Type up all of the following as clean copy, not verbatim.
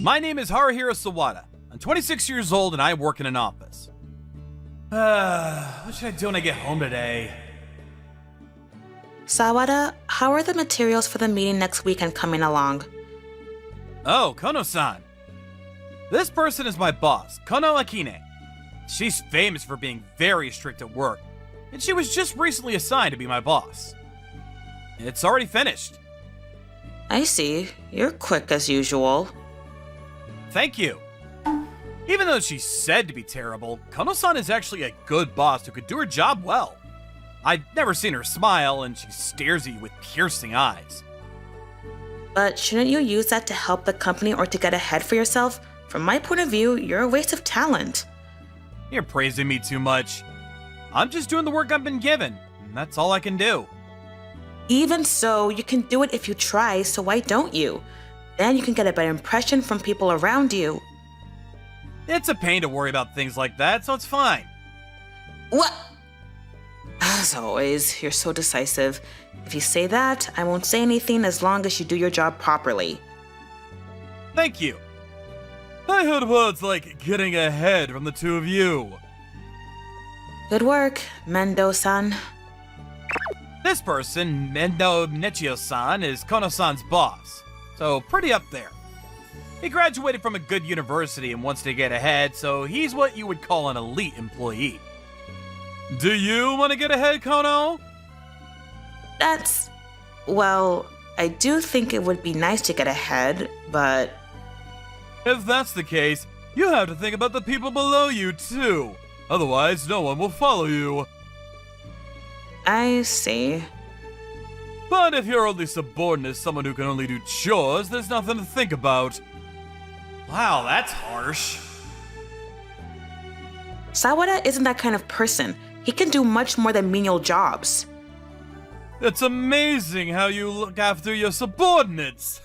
My name is Haruhiro Sawada. I'm 26 years old and I work in an office. What should I do when I get home today? Sawada, how are the materials for the meeting next weekend coming along? Oh, Kono-san. This person is my boss, Kono Akine. She's famous for being very strict at work, and she was just recently assigned to be my boss. It's already finished. I see. You're quick as usual. Thank you. Even though she's said to be terrible, Kono-san is actually a good boss who could do her job well. I've never seen her smile, and she stares at you with piercing eyes. But shouldn't you use that to help the company or to get ahead for yourself? From my point of view, you're a waste of talent. You're praising me too much. I'm just doing the work I've been given, and that's all I can do. Even so, you can do it if you try, so why don't you? Then you can get a better impression from people around you. It's a pain to worry about things like that, so it's fine. What? As always, you're so decisive. If you say that, I won't say anything as long as you do your job properly. Thank you. I heard words like getting ahead from the two of you. Good work, Mendo-san. This person, Mendo Nechio-san, is Kono-san's boss, so pretty up there. He graduated from a good university and wants to get ahead, so he's what you would call an elite employee. Do you want to get ahead, Kono? Well, I do think it would be nice to get ahead, but... If that's the case, you have to think about the people below you, too. Otherwise, no one will follow you. I see. But if your only subordinate is someone who can only do chores, there's nothing to think about. Wow, that's harsh. Sawada isn't that kind of person. He can do much more than menial jobs. It's amazing how you look after your subordinates.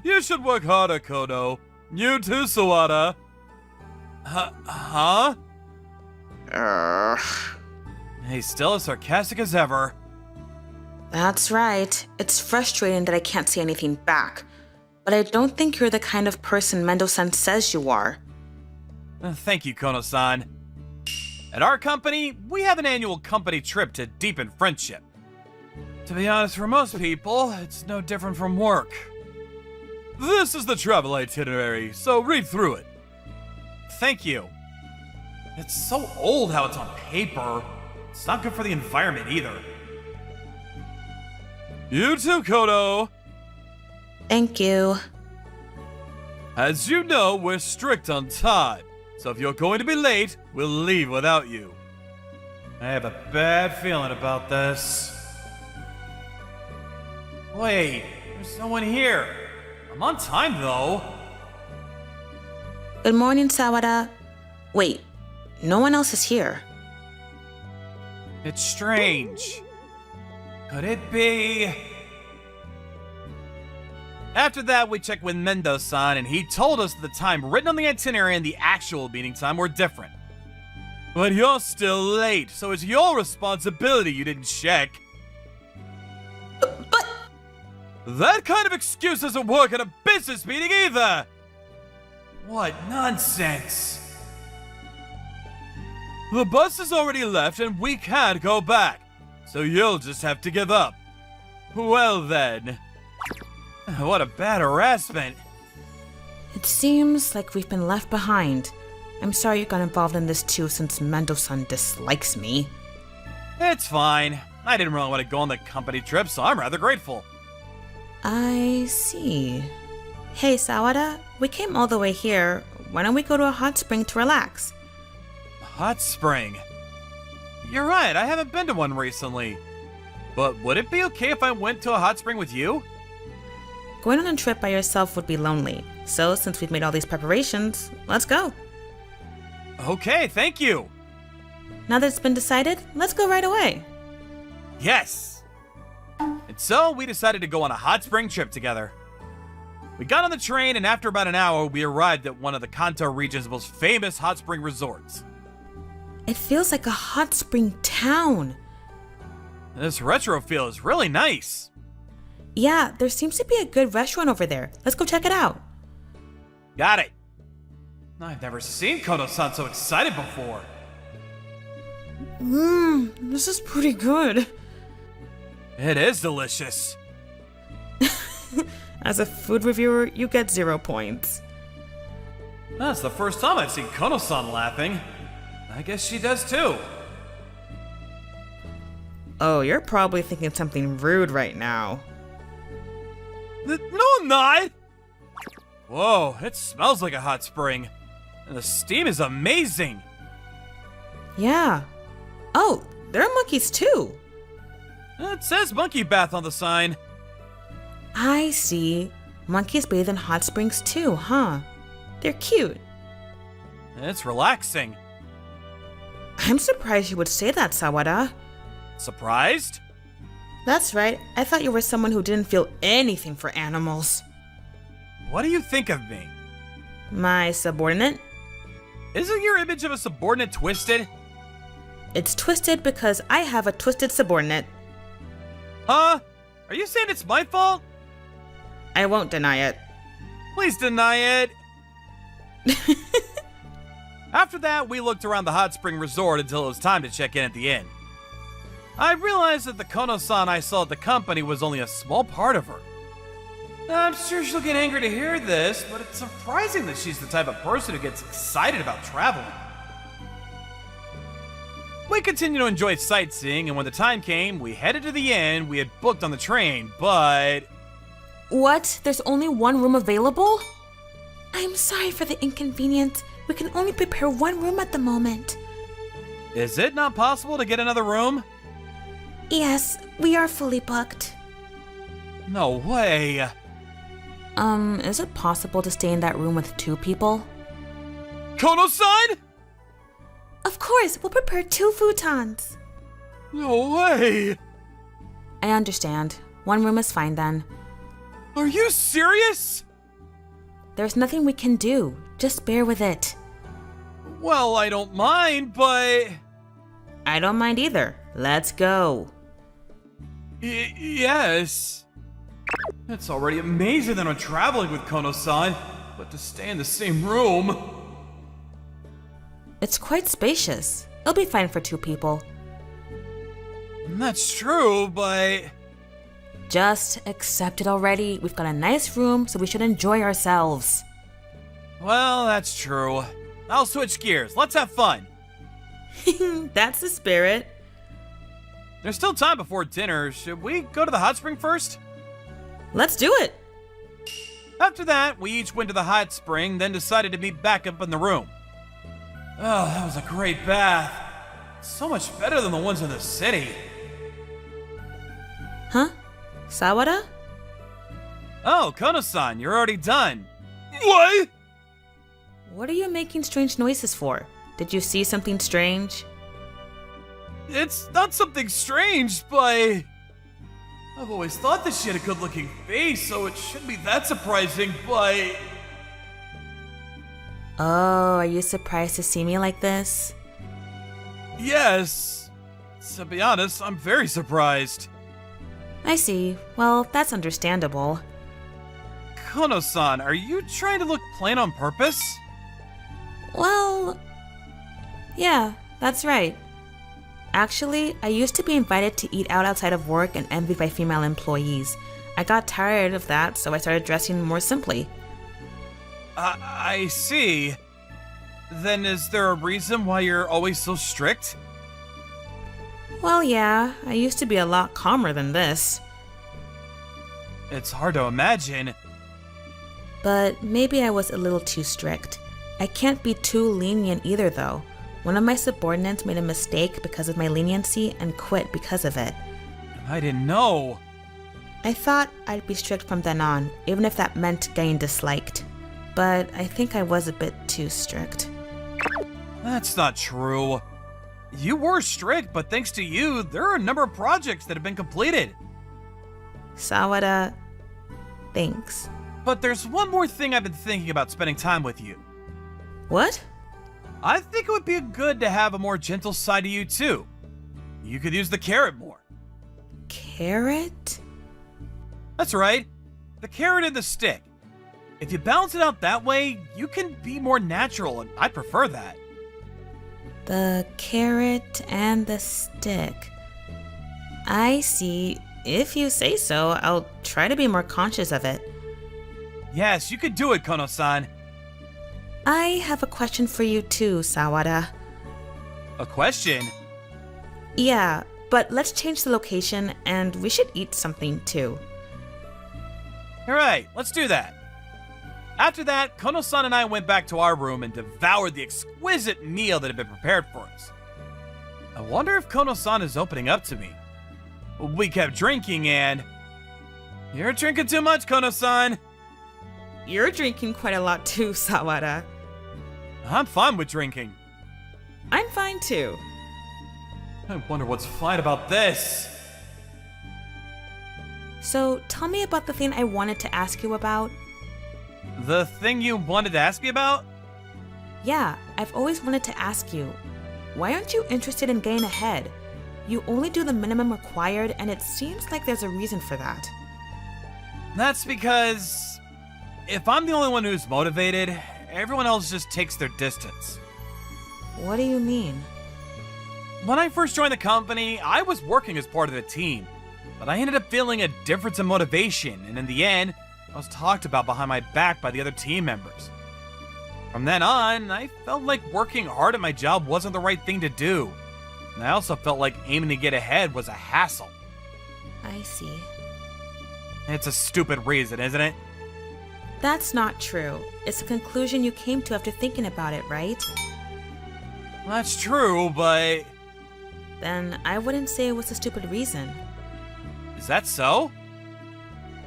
You should work harder, Kono. You too, Sawada. Huh? He's still as sarcastic as ever. That's right. It's frustrating that I can't say anything back. But I don't think you're the kind of person Mendo-san says you are. Thank you, Kono-san. At our company, we have an annual company trip to deepen friendship. To be honest, for most people, it's no different from work. This is the travel itinerary, so read through it. Thank you. It's so old how it's on paper. It's not good for the environment either. You too, Kono. Thank you. As you know, we're strict on time. So if you're going to be late, we'll leave without you. I have a bad feeling about this. Wait, there's no one here. I'm on time, though. Good morning, Sawada. Wait, no one else is here. It's strange. Could it be? After that, we checked with Mendo-san, and he told us that the time written on the itinerary and the actual meeting time were different. But you're still late, so it's your responsibility you didn't check. But... That kind of excuse doesn't work at a business meeting either! What nonsense! The bus has already left and we can't go back, so you'll just have to give up. Well then... What a bad harassment. It seems like we've been left behind. I'm sorry you got involved in this too since Mendo-san dislikes me. It's fine. I didn't really want to go on the company trip, so I'm rather grateful. I see. Hey, Sawada, we came all the way here. Why don't we go to a hot spring to relax? A hot spring? You're right, I haven't been to one recently. But would it be okay if I went to a hot spring with you? Going on a trip by yourself would be lonely. So, since we've made all these preparations, let's go. Okay, thank you. Now that it's been decided, let's go right away. Yes! And so, we decided to go on a hot spring trip together. We got on the train, and after about an hour, we arrived at one of the Kanto region's most famous hot spring resorts. It feels like a hot spring town. This retro feel is really nice. Yeah, there seems to be a good restaurant over there. Let's go check it out. Got it. I've never seen Kono-san so excited before. This is pretty good. It is delicious. As a food reviewer, you get 0 points. That's the first time I've seen Kono-san laughing. I guess she does too. Oh, you're probably thinking something rude right now. No, I'm not! Whoa, it smells like a hot spring. And the steam is amazing. Yeah. Oh, there are monkeys too. It says monkey bath on the sign. I see. Monkeys bathe in hot springs too, huh? They're cute. It's relaxing. I'm surprised you would say that, Sawada. Surprised? That's right. I thought you were someone who didn't feel anything for animals. What do you think of me? My subordinate? Isn't your image of a subordinate twisted? It's twisted because I have a twisted subordinate. Huh? Are you saying it's my fault? I won't deny it. Please deny it. After that, we looked around the hot spring resort until it was time to check in at the inn. I realized that the Kono-san I saw at the company was only a small part of her. I'm sure she'll get angry to hear this, but it's surprising that she's the type of person who gets excited about traveling. We continued to enjoy sightseeing, and when the time came, we headed to the inn we had booked on the train, but... What? There's only one room available? I'm sorry for the inconvenience. We can only prepare one room at the moment. Is it not possible to get another room? Yes, we are fully booked. No way. Is it possible to stay in that room with 2 people? Kono-san? Of course, we'll prepare 2 futons. No way. I understand. 1 room is fine then. Are you serious? There's nothing we can do. Just bear with it. Well, I don't mind, but... I don't mind either. Let's go. Yes. It's already amazing that I'm traveling with Kono-san, but to stay in the same room... It's quite spacious. It'll be fine for 2 people. That's true, but... Just accept it already. We've got a nice room, so we should enjoy ourselves. Well, that's true. I'll switch gears. Let's have fun. That's the spirit. There's still time before dinner. Should we go to the hot spring first? Let's do it. After that, we each went to the hot spring, then decided to meet back up in the room. Oh, that was a great bath. So much better than the ones in the city. Huh? Sawada? Oh, Kono-san, you're already done. What? What are you making strange noises for? Did you see something strange? It's not something strange, but... I've always thought that she had a good-looking face, so it shouldn't be that surprising, but... Oh, are you surprised to see me like this? Yes. To be honest, I'm very surprised. I see. Well, that's understandable. Kono-san, are you trying to look plain on purpose? Well, yeah, that's right. Actually, I used to be invited to eat out outside of work and envied by female employees. I got tired of that, so I started dressing more simply. I see. Then is there a reason why you're always so strict? Well, yeah, I used to be a lot calmer than this. It's hard to imagine. But maybe I was a little too strict. I can't be too lenient either, though. One of my subordinates made a mistake because of my leniency and quit because of it. I didn't know. I thought I'd be strict from then on, even if that meant getting disliked. But I think I was a bit too strict. That's not true. You were strict, but thanks to you, there are a number of projects that have been completed. Sawada, thanks. But there's one more thing I've been thinking about spending time with you. What? I think it would be good to have a more gentle side to you, too. You could use the carrot more. Carrot? That's right. The carrot and the stick. If you balance it out that way, you can be more natural, and I prefer that. The carrot and the stick. I see. If you say so, I'll try to be more conscious of it. Yes, you could do it, Kono-san. I have a question for you too, Sawada. A question? Yeah, but let's change the location and we should eat something too. Alright, let's do that. After that, Kono-san and I went back to our room and devoured the exquisite meal that had been prepared for us. I wonder if Kono-san is opening up to me. We kept drinking and... You're drinking too much, Kono-san. You're drinking quite a lot too, Sawada. I'm fine with drinking. I'm fine too. I wonder what's fine about this. So, tell me about the thing I wanted to ask you about. The thing you wanted to ask me about? Yeah, I've always wanted to ask you. Why aren't you interested in getting ahead? You only do the minimum required, and it seems like there's a reason for that. That's because... if I'm the only one who's motivated, everyone else just takes their distance. What do you mean? When I first joined the company, I was working as part of the team, but I ended up feeling a difference in motivation, and in the end, I was talked about behind my back by the other team members. From then on, I felt like working hard at my job wasn't the right thing to do, and I also felt like aiming to get ahead was a hassle. I see. It's a stupid reason, isn't it? That's not true. It's a conclusion you came to after thinking about it, right? That's true, but... Then I wouldn't say it was a stupid reason. Is that so?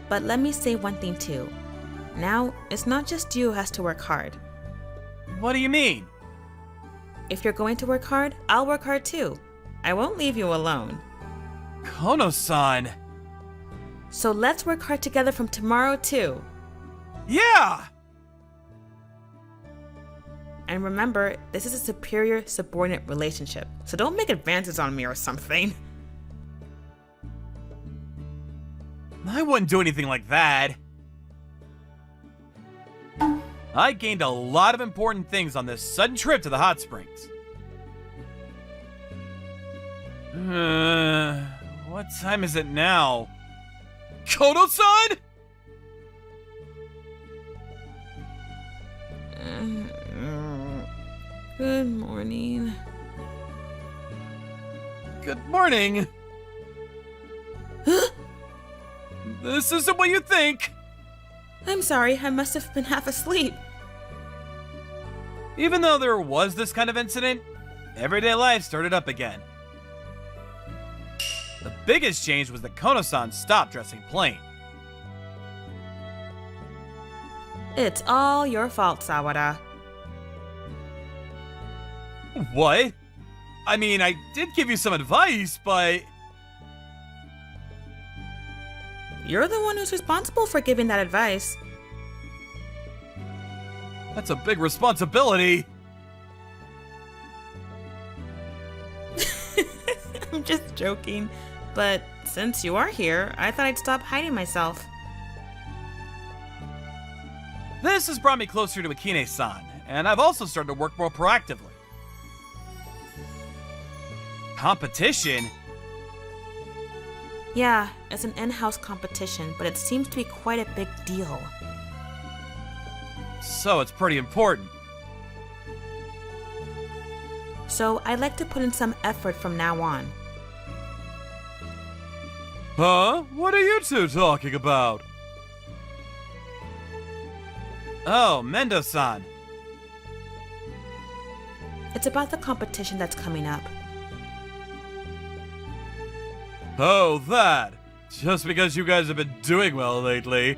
But let me say one thing too. Now, it's not just you who has to work hard. What do you mean? If you're going to work hard, I'll work hard too. I won't leave you alone. Kono-san! So let's work hard together from tomorrow too. Yeah! And remember, this is a superior subordinate relationship, so don't make advances on me or something. I wouldn't do anything like that. I gained a lot of important things on this sudden trip to the hot springs. What time is it now? Kono-san? Good morning. Good morning. This isn't what you think. I'm sorry, I must have been half asleep. Even though there was this kind of incident, everyday life started up again. The biggest change was that Kono-san stopped dressing plain. It's all your fault, Sawada. What? I mean, I did give you some advice, but... You're the one who's responsible for giving that advice. That's a big responsibility. I'm just joking. But since you are here, I thought I'd stop hiding myself. This has brought me closer to Akine-san, and I've also started to work more proactively. Competition? Yeah, it's an in-house competition, but it seems to be quite a big deal. So it's pretty important. So I'd like to put in some effort from now on. Huh? What are you two talking about? Oh, Mendo-san. It's about the competition that's coming up. Oh, that. Just because you guys have been doing well lately.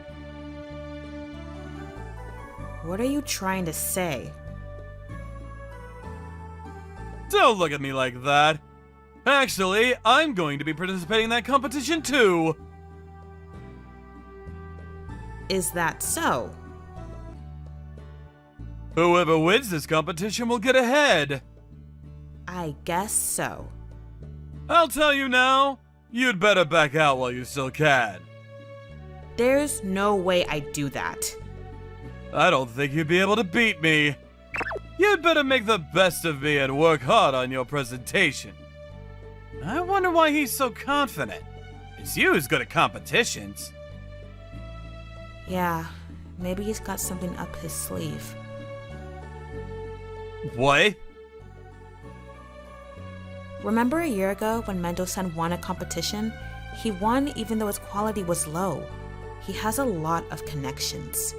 What are you trying to say? Don't look at me like that. Actually, I'm going to be participating in that competition too. Is that so? Whoever wins this competition will get ahead. I guess so. I'll tell you now, you'd better back out while you still can. There's no way I'd do that. I don't think you'd be able to beat me. You'd better make the best of me and work hard on your presentation. I wonder why he's so confident. It's you who's good at competitions. Yeah, maybe he's got something up his sleeve. What? Remember a year ago when Mendo-san won a competition? He won even though his quality was low. He has a lot of connections.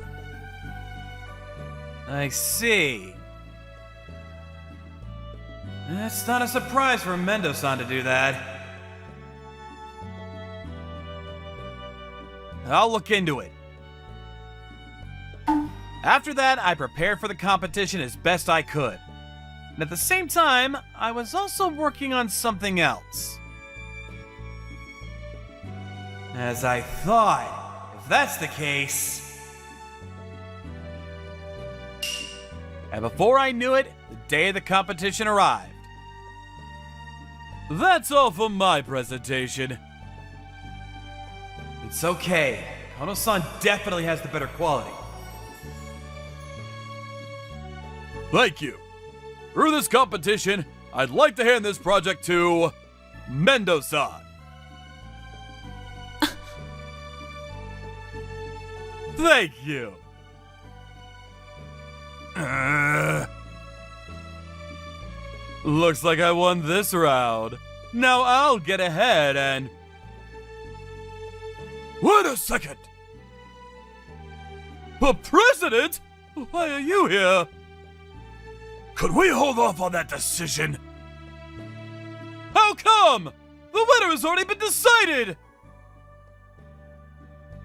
I see. It's not a surprise for Mendo-san to do that. I'll look into it. After that, I prepared for the competition as best I could. And at the same time, I was also working on something else. As I thought, if that's the case... And before I knew it, the day of the competition arrived. That's all for my presentation. It's okay. Kono-san definitely has the better quality. Thank you. Through this competition, I'd like to hand this project to Mendo-san. Thank you. Looks like I won this round. Now I'll get ahead and... Wait a second! The president? Why are you here? Could we hold off on that decision? How come? The winner has already been decided!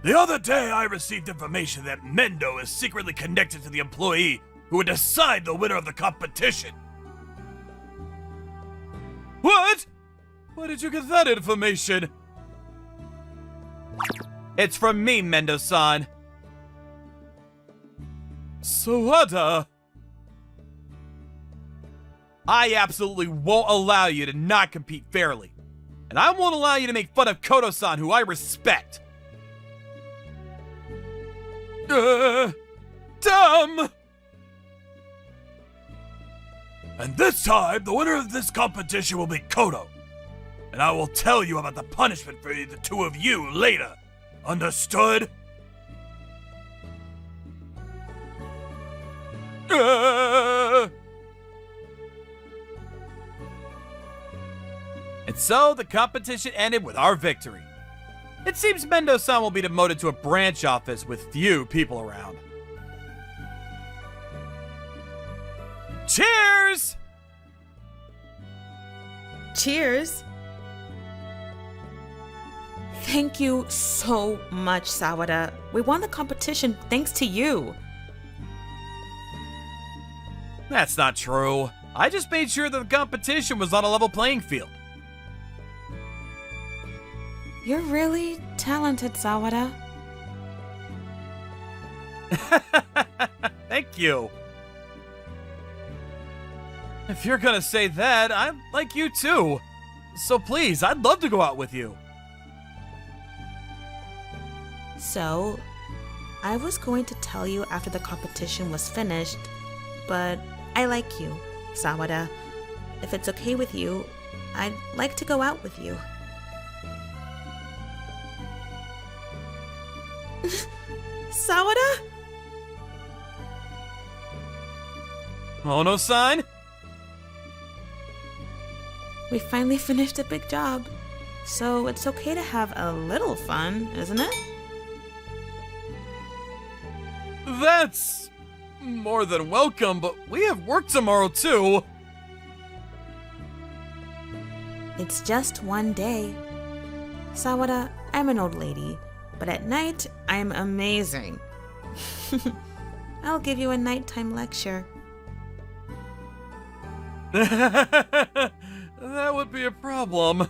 The other day I received information that Mendo is secretly connected to the employee who would decide the winner of the competition. What? Where did you get that information? It's from me, Mendo-san. Sawada. I absolutely won't allow you to not compete fairly. And I won't allow you to make fun of Koto-san, who I respect. Dumb! And this time, the winner of this competition will be Koto. And I will tell you about the punishment for the two of you later. Understood? And so, the competition ended with our victory. It seems Mendo-san will be demoted to a branch office with few people around. Cheers! Cheers! Thank you so much, Sawada. We won the competition thanks to you. That's not true. I just made sure that the competition was on a level playing field. You're really talented, Sawada. Thank you. If you're gonna say that, I like you too. So please, I'd love to go out with you. So, I was going to tell you after the competition was finished, but I like you, Sawada. If it's okay with you, I'd like to go out with you. Sawada? Ono-san? We finally finished a big job, so it's okay to have a little fun, isn't it? That's more than welcome, but we have work tomorrow too. It's just one day. Sawada, I'm an old lady, but at night, I'm amazing. I'll give you a nighttime lecture. That would be a problem.